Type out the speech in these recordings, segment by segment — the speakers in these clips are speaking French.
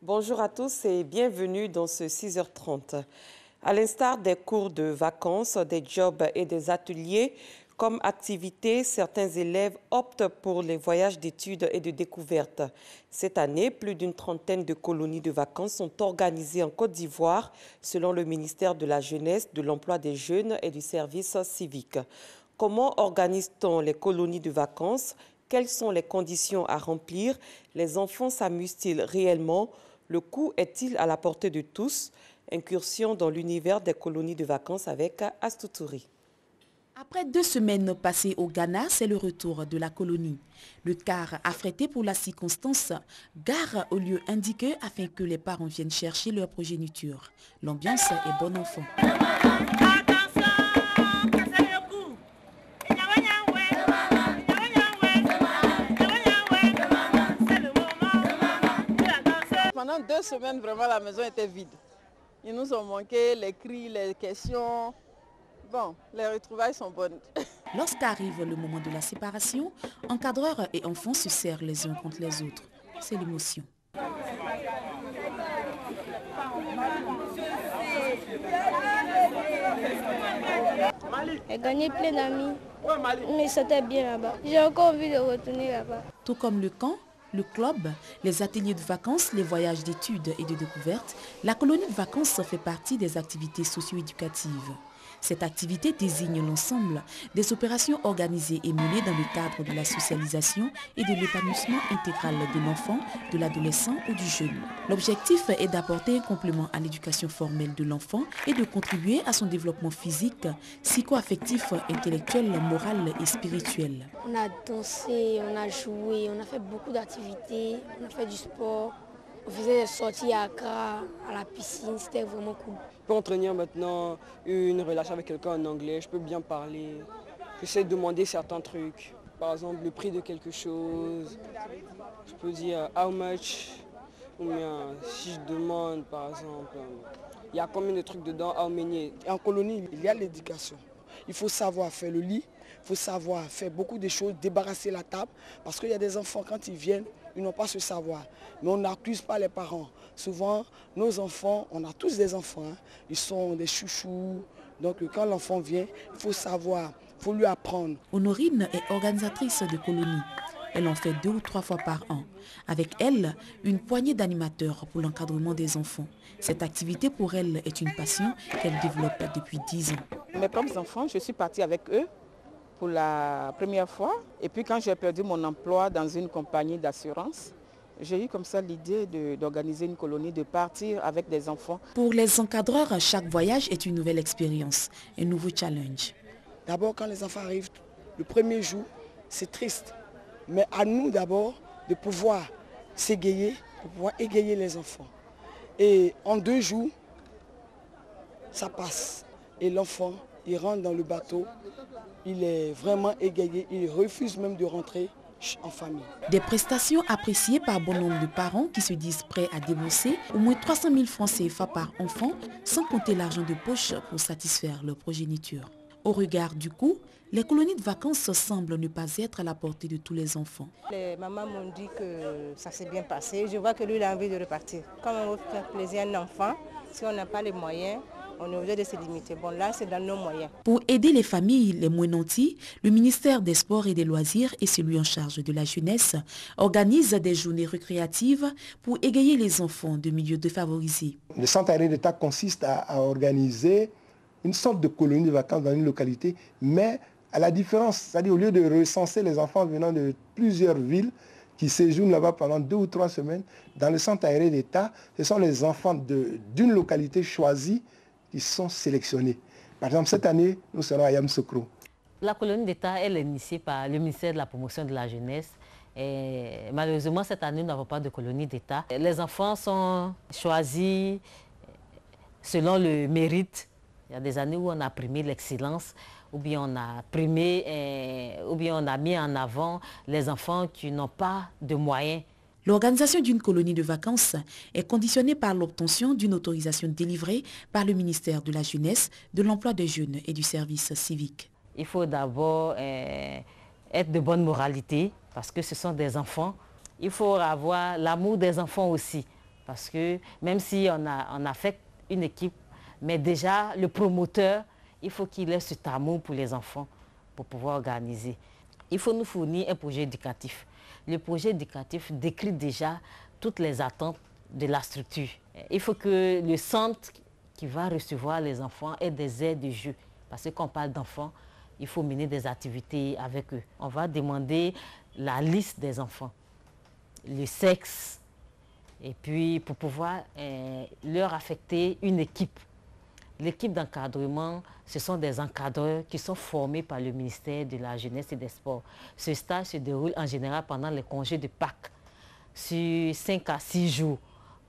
Bonjour à tous et bienvenue dans ce 6h30. À l'instar des cours de vacances, des jobs et des ateliers, comme activité, certains élèves optent pour les voyages d'études et de découverte. Cette année, plus d'une trentaine de colonies de vacances sont organisées en Côte d'Ivoire, selon le ministère de la Jeunesse, de l'Emploi des Jeunes et du Service civique. Comment organise-t-on les colonies de vacances? Quelles sont les conditions à remplir? Les enfants s'amusent-ils réellement? Le coût est-il à la portée de tous? Incursion dans l'univers des colonies de vacances avec Astou Touré. Après 2 semaines passées au Ghana, c'est le retour de la colonie. Le car affrété pour la circonstance gare au lieu indiqué afin que les parents viennent chercher leur progéniture. L'ambiance est bonne enfant. Pendant 2 semaines, vraiment, la maison était vide. Ils nous ont manqué les cris, les questions. Bon, les retrouvailles sont bonnes. Lorsqu'arrive le moment de la séparation, encadreurs et enfants se serrent les uns contre les autres. C'est l'émotion. J'ai gagné plein d'amis, mais c'était bien là-bas. J'ai encore envie de retourner là-bas. Tout comme le camp, le club, les ateliers de vacances, les voyages d'études et de découverte, la colonie de vacances fait partie des activités socio-éducatives. Cette activité désigne l'ensemble des opérations organisées et menées dans le cadre de la socialisation et de l'épanouissement intégral de l'enfant, de l'adolescent ou du jeune. L'objectif est d'apporter un complément à l'éducation formelle de l'enfant et de contribuer à son développement physique, psycho-affectif, intellectuel, moral et spirituel. On a dansé, on a joué, on a fait beaucoup d'activités, on a fait du sport. On faisait des sorties à Accra, à la piscine, c'était vraiment cool. Je peux entretenir maintenant une relation avec quelqu'un en anglais, je peux bien parler. J'essaie de demander certains trucs. Par exemple, le prix de quelque chose. Je peux dire how much. Ou bien si je demande, par exemple, il y a combien de trucs dedans, how many. En colonie, il y a l'éducation. Il faut savoir faire le lit, il faut savoir faire beaucoup de choses, débarrasser la table. Parce qu'il y a des enfants, quand ils viennent, ils n'ont pas ce savoir. Mais on n'accuse pas les parents. Souvent, nos enfants, on a tous des enfants, hein, ils sont des chouchous. Donc quand l'enfant vient, il faut savoir, il faut lui apprendre. Honorine est organisatrice de colonies. Elle en fait 2 ou 3 fois par an. Avec elle, une poignée d'animateurs pour l'encadrement des enfants. Cette activité pour elle est une passion qu'elle développe depuis 10 ans. Mes propres enfants, je suis partie avec eux pour la première fois. Et puis quand j'ai perdu mon emploi dans une compagnie d'assurance, j'ai eu comme ça l'idée d'organiser une colonie, de partir avec des enfants. Pour les encadreurs, chaque voyage est une nouvelle expérience, un nouveau challenge. D'abord, quand les enfants arrivent, le premier jour, c'est triste. Mais à nous d'abord de pouvoir s'égayer, de pouvoir égayer les enfants. Et en 2 jours, ça passe. Et l'enfant, il rentre dans le bateau, il est vraiment égayé, il refuse même de rentrer en famille. Des prestations appréciées par bon nombre de parents qui se disent prêts à débourser au moins 300 000 francs CFA par enfant, sans compter l'argent de poche pour satisfaire leur progéniture. Au regard du coût, les colonies de vacances semblent ne pas être à la portée de tous les enfants. Les mamans m'ont dit que ça s'est bien passé. Je vois que lui, il a envie de repartir. Comme on veut faire plaisir à un enfant, si on n'a pas les moyens, on est obligé de se limiter. Bon, là, c'est dans nos moyens. Pour aider les familles les moins nantis, le ministère des Sports et des Loisirs et celui en charge de la jeunesse organisent des journées récréatives pour égayer les enfants de milieux défavorisés. Le centre aéré d'État consiste à organiser une sorte de colonie de vacances dans une localité, mais à la différence, c'est-à-dire au lieu de recenser les enfants venant de plusieurs villes qui séjournent là-bas pendant 2 ou 3 semaines, dans le centre aéré d'État, ce sont les enfants d'une localité choisie qui sont sélectionnés. Par exemple, cette année, nous serons à Yamoussoukro. La colonie d'État, elle est initiée par le ministère de la promotion de la jeunesse. Et malheureusement, cette année, nous n'avons pas de colonie d'État. Les enfants sont choisis selon le mérite. Il y a des années où on a primé l'excellence, ou bien on a primé, ou bien on a mis en avant les enfants qui n'ont pas de moyens. L'organisation d'une colonie de vacances est conditionnée par l'obtention d'une autorisation délivrée par le ministère de la Jeunesse, de l'Emploi des Jeunes et du Service civique. Il faut d'abord être de bonne moralité, parce que ce sont des enfants. Il faut avoir l'amour des enfants aussi. Parce que même si on a fait une équipe, mais déjà le promoteur, il faut qu'il ait cet amour pour les enfants pour pouvoir organiser. Il faut nous fournir un projet éducatif. Le projet éducatif décrit déjà toutes les attentes de la structure. Il faut que le centre qui va recevoir les enfants ait des aires de jeu. Parce que quand on parle d'enfants, il faut mener des activités avec eux. On va demander la liste des enfants, le sexe, et puis pour pouvoir leur affecter une équipe. L'équipe d'encadrement, ce sont des encadreurs qui sont formés par le ministère de la Jeunesse et des Sports. Ce stage se déroule en général pendant les congés de Pâques, sur 5 à 6 jours,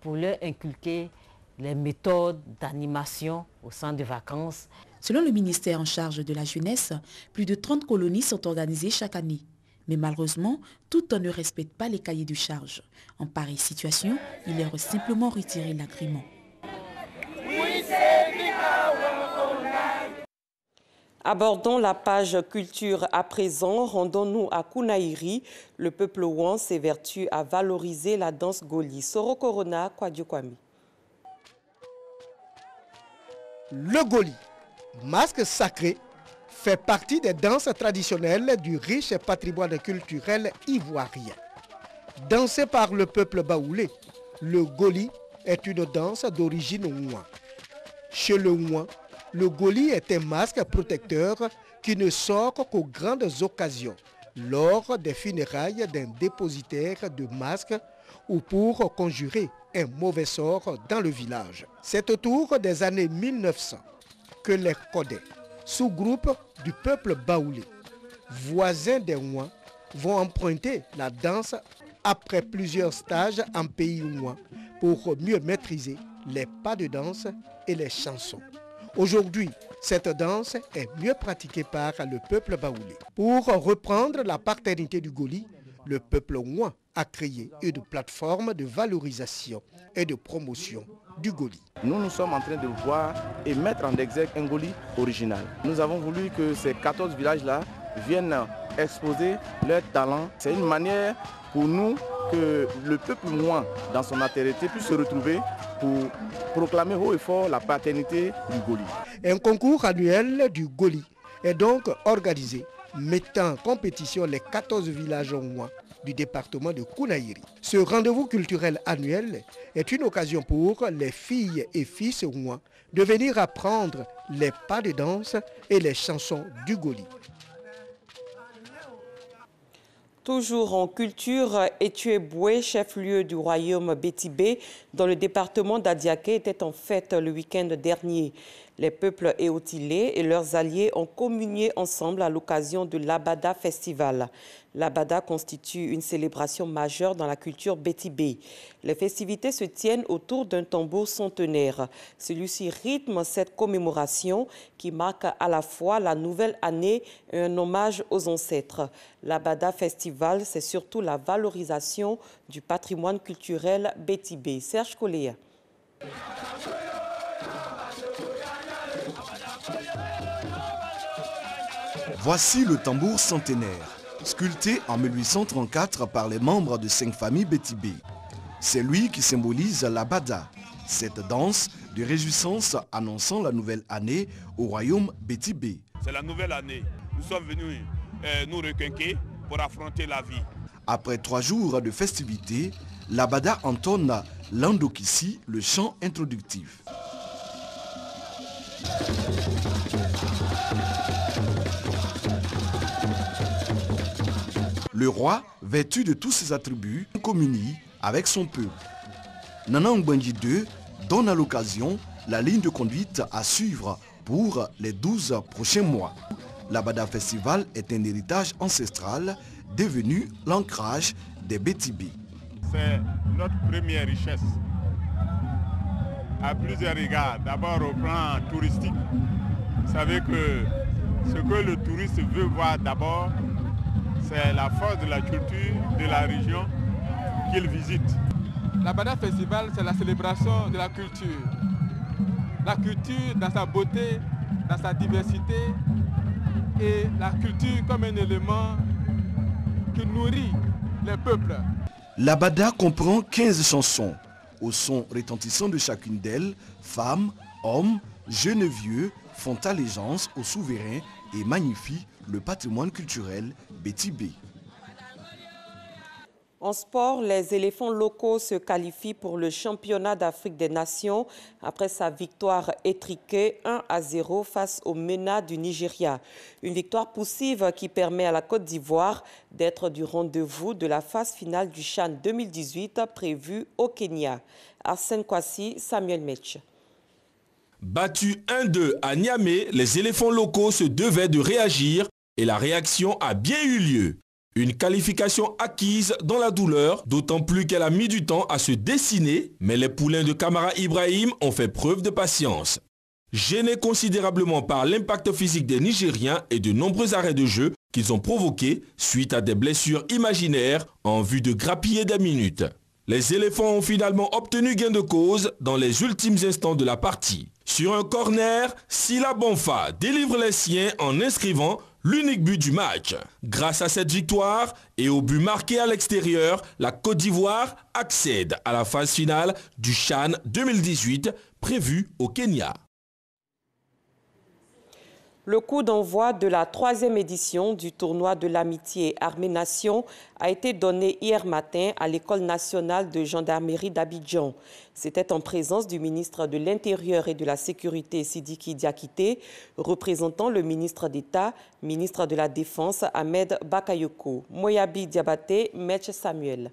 pour leur inculquer les méthodes d'animation au centre de vacances. Selon le ministère en charge de la jeunesse, plus de 30 colonies sont organisées chaque année. Mais malheureusement, toutes ne respectent pas les cahiers de charges. En pareille situation, il leur est simplement retiré l'agrément. Abordons la page culture à présent. Rendons-nous à Kounaïri. Le peuple ouan s'évertue à valoriser la danse goli. Soro Corona, Kwadio Kwami. Le goli, masque sacré, fait partie des danses traditionnelles du riche patrimoine culturel ivoirien. Dansé par le peuple baoulé, le goli est une danse d'origine ouan. Chez le ouan, le goli est un masque protecteur qui ne sort qu'aux grandes occasions, lors des funérailles d'un dépositaire de masques ou pour conjurer un mauvais sort dans le village. C'est autour des années 1900 que les Kodé, sous-groupe du peuple baoulé, voisins des Ouans, vont emprunter la danse après plusieurs stages en pays ouan pour mieux maîtriser les pas de danse et les chansons. Aujourd'hui, cette danse est mieux pratiquée par le peuple baoulé. Pour reprendre la paternité du goli, le peuple ouan a créé une plateforme de valorisation et de promotion du goli. Nous sommes en train de voir et mettre en exergue un goli original. Nous avons voulu que ces 14 villages-là viennent exposer leur talent. C'est une manière pour nous que le peuple ouan, dans son intégrité, puisse se retrouver pour proclamer haut et fort la paternité du goli. Un concours annuel du goli est donc organisé, mettant en compétition les 14 villages ouan du département de Kounaïri. Ce rendez-vous culturel annuel est une occasion pour les filles et fils ouan de venir apprendre les pas de danse et les chansons du goli. Toujours en culture, Etueboué, chef-lieu du royaume Bétibé, dans le département d'Adiaké, était en fête le week-end dernier. Les peuples éotilés et leurs alliés ont communié ensemble à l'occasion de l'Abada Festival. L'Abada constitue une célébration majeure dans la culture bétibé. Les festivités se tiennent autour d'un tambour centenaire. Celui-ci rythme cette commémoration qui marque à la fois la nouvelle année et un hommage aux ancêtres. L'Abada Festival, c'est surtout la valorisation du patrimoine culturel bétibé. Serge Koléa. Voici le tambour centenaire, sculpté en 1834 par les membres de 5 familles bétibé. C'est lui qui symbolise l'Abada, cette danse de réjouissance annonçant la nouvelle année au royaume bétibé. C'est la nouvelle année. Nous sommes venus nous requinquer pour affronter la vie. Après 3 jours de festivités, l'Abada entonne l'Andokissi, le chant introductif. Le roi, vêtu de tous ses attributs, communie avec son peuple. Nana Ngbenji II donne à l'occasion la ligne de conduite à suivre pour les 12 prochains mois. L'Abada Festival est un héritage ancestral devenu l'ancrage des Bétibé. C'est notre première richesse à plusieurs regards. D'abord au plan touristique. Vous savez que ce que le touriste veut voir d'abord, c'est la force de la culture de la région qu'il visite. L'Abada Festival, c'est la célébration de la culture. La culture dans sa beauté, dans sa diversité, et la culture comme un élément qui nourrit les peuples. L'Abada comprend 15 chansons. Au son retentissant de chacune d'elles, femmes, hommes, jeunes et vieux font allégeance au souverain et magnifient le patrimoine culturel Bétibé. En sport, les éléphants locaux se qualifient pour le championnat d'Afrique des Nations après sa victoire étriquée 1-0 face au MENA du Nigeria. Une victoire poussive qui permet à la Côte d'Ivoire d'être du rendez-vous de la phase finale du CHAN 2018 prévu au Kenya. Arsène Kwasi, Samuel Metch. Battus 1-2 à Niamey, les éléphants locaux se devaient de réagir et la réaction a bien eu lieu. Une qualification acquise dans la douleur, d'autant plus qu'elle a mis du temps à se dessiner, mais les poulains de Kamara Ibrahim ont fait preuve de patience. Gênés considérablement par l'impact physique des Nigériens et de nombreux arrêts de jeu qu'ils ont provoqués suite à des blessures imaginaires en vue de grappiller des minutes. Les éléphants ont finalement obtenu gain de cause dans les ultimes instants de la partie. Sur un corner, Sila Bonfa délivre les siens en inscrivant l'unique but du match. Grâce à cette victoire et au but marqué à l'extérieur, la Côte d'Ivoire accède à la phase finale du CHAN 2018 prévu au Kenya. Le coup d'envoi de la 3e édition du tournoi de l'amitié Armée-Nation a été donné hier matin à l'École nationale de gendarmerie d'Abidjan. C'était en présence du ministre de l'Intérieur et de la Sécurité Sidiki Diakité, représentant le ministre d'État, ministre de la Défense Ahmed Bakayoko. Moyabi Diabaté, Metch Samuel.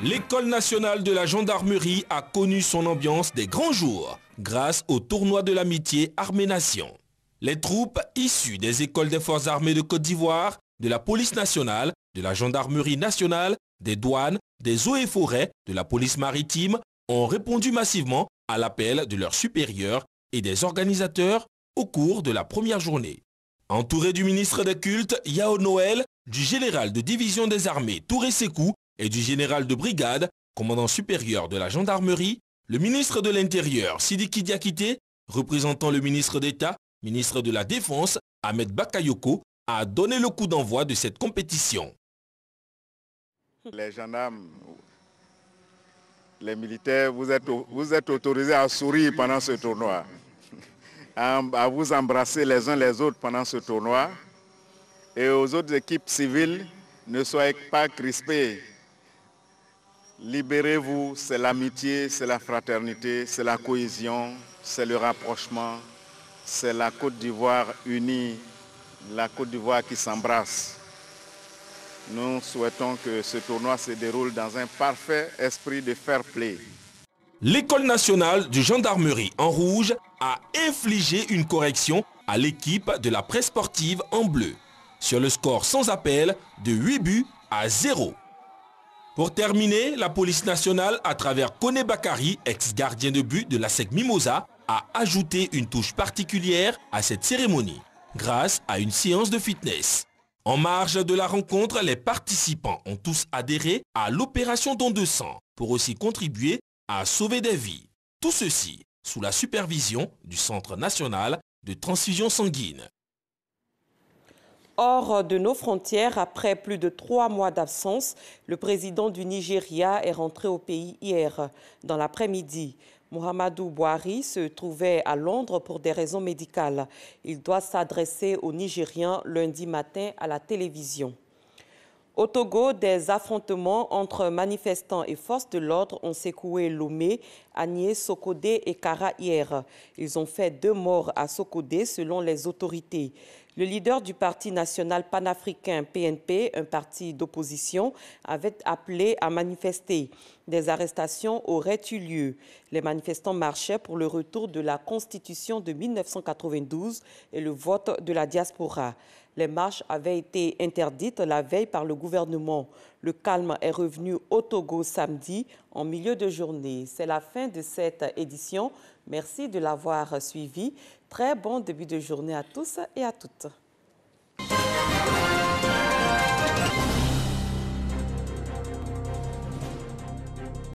L'École nationale de la gendarmerie a connu son ambiance des grands jours grâce au tournoi de l'amitié Armée-Nation. Les troupes issues des écoles des forces armées de Côte d'Ivoire, de la police nationale, de la gendarmerie nationale, des douanes, des eaux et forêts, de la police maritime ont répondu massivement à l'appel de leurs supérieurs et des organisateurs au cours de la première journée. Entouré du ministre des Cultes, Yao Noël, du général de division des armées Touré Sekou et du général de brigade, commandant supérieur de la gendarmerie, le ministre de l'Intérieur, Sidiki Diakité, représentant le ministre d'État, ministre de la Défense, Ahmed Bakayoko, a donné le coup d'envoi de cette compétition. Les gendarmes, les militaires, vous êtes autorisés à sourire pendant ce tournoi, à vous embrasser les uns les autres pendant ce tournoi. Et aux autres équipes civiles, ne soyez pas crispés. Libérez-vous, c'est l'amitié, c'est la fraternité, c'est la cohésion, c'est le rapprochement, c'est la Côte d'Ivoire unie, la Côte d'Ivoire qui s'embrasse. Nous souhaitons que ce tournoi se déroule dans un parfait esprit de fair play. L'École nationale de gendarmerie en rouge a infligé une correction à l'équipe de la presse sportive en bleu, sur le score sans appel de 8-0. Pour terminer, la police nationale, à travers Kone Bakari, ex-gardien de but de la SEC Mimosa, a ajouté une touche particulière à cette cérémonie, grâce à une séance de fitness. En marge de la rencontre, les participants ont tous adhéré à l'opération don de sang pour aussi contribuer à sauver des vies. Tout ceci sous la supervision du Centre national de transfusion sanguine. Hors de nos frontières, après plus de 3 mois d'absence, le président du Nigeria est rentré au pays hier, dans l'après-midi. Muhammadu Buhari se trouvait à Londres pour des raisons médicales. Il doit s'adresser aux Nigériens lundi matin à la télévision. Au Togo, des affrontements entre manifestants et forces de l'ordre ont secoué Lomé, Agné, Sokodé et Kara hier. Ils ont fait 2 morts à Sokodé selon les autorités. Le leader du Parti national panafricain PNP, un parti d'opposition, avait appelé à manifester. Des arrestations auraient eu lieu. Les manifestants marchaient pour le retour de la Constitution de 1992 et le vote de la diaspora. Les marches avaient été interdites la veille par le gouvernement. Le calme est revenu au Togo samedi en milieu de journée. C'est la fin de cette édition. Merci de l'avoir suivi. Très bon début de journée à tous et à toutes.